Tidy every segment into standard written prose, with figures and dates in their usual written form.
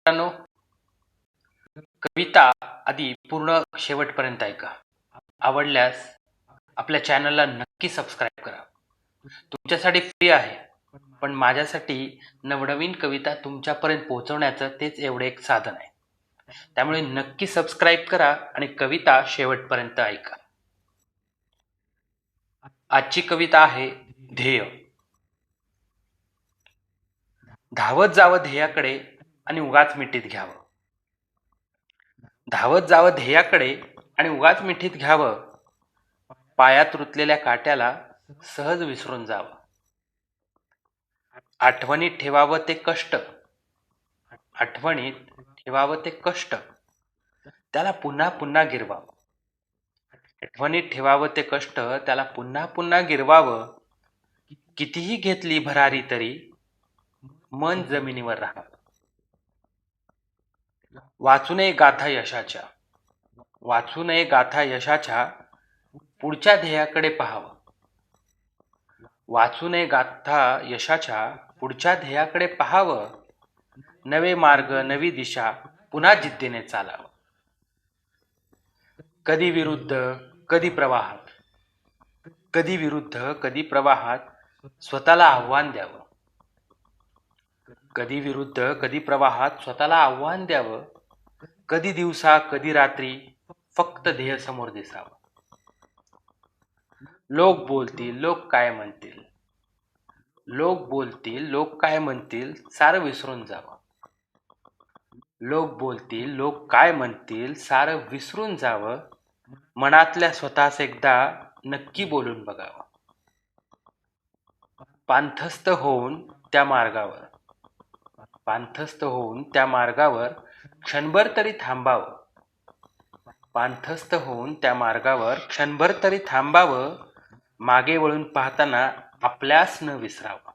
मित्रांनो, कविता आधी पूर्ण शेवटपर्यंत ऐका. आवडल्यास आपल्या चॅनलला नक्की सबस्क्राईब करा. तुमच्यासाठी फ्री आहे, पण माझ्यासाठी नवनवीन कविता तुमच्यापर्यंत पोहोचवण्याचं तेच एवढे एक साधन आहे. त्यामुळे नक्की सबस्क्राईब करा आणि कविता शेवटपर्यंत ऐका. आजची कविता आहे ध्येय. धावत जावं ध्येयाकडे आणि उगाच मिठीत घ्यावं. धावत जावं ध्येयाकडे आणि उगाच मिठीत घ्यावं. पायात रुतलेल्या काट्याला सहज विसरून जावं. आठवणीत ठेवावं ते कष्ट. आठवणीत ठेवावं ते कष्ट. त्याला पुन्हा पुन्हा गिरवावं. आठवणीत ठेवावं ते कष्ट. त्याला पुन्हा पुन्हा गिरवावं. कितीही घेतली भरारी तरी मन जमिनीवर राहावं. वाचू नये गाथा यशाच्या. वाचू नये गाथा यशाच्या. पुढच्या ध्येयाकडे पाहावं. वाचू नये गाथा यशाच्या. पुढच्या ध्येयाकडे पाहावं. नवे मार्ग, नवी दिशा, पुन्हा जिद्दीने चालावं. कधी विरुद्ध, कधी प्रवाहात. कधी विरुद्ध, कधी प्रवाहात स्वतःला आव्हान द्यावं. कधी विरुद्ध, कधी प्रवाहात स्वतःला आव्हान द्यावं. कधी दिवसा, कधी रात्री फक्त ध्येय समोर दिसावं. लोक बोलतील, लोक काय म्हणतील. लोक बोलतील, लोक काय म्हणतील सारं विसरून जावं. लोक बोलतील, लोक काय म्हणतील सारं विसरून जावं. मनातल्या स्वतःच एकदा नक्की बोलून बघावं. पांथस्त होऊन त्या मार्गावर. पांथस्त होऊन त्या मार्गावर क्षणभर तरी थांबावं. पांथस्त होऊन त्या मार्गावर क्षणभर तरी थांबावं. मागे वळून पाहताना आपल्यास न विसरावं.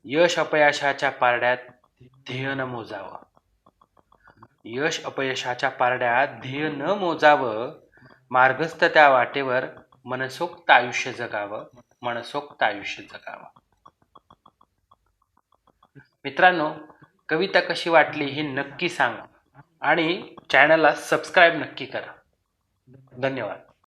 यश अपयशाच्या पारड्यात ध्येय न मोजावं. यश अपयशाच्या पारड्यात ध्येय न मोजावं. मार्गस्थ त्या वाटेवर मनसोक्त आयुष्य जगावं. मनसोक्त आयुष्य जगावं. मित्रांनो, कविता कशी वाटली हे नक्की सांगा आणि चॅनलला सबस्क्राईब नक्की करा. धन्यवाद.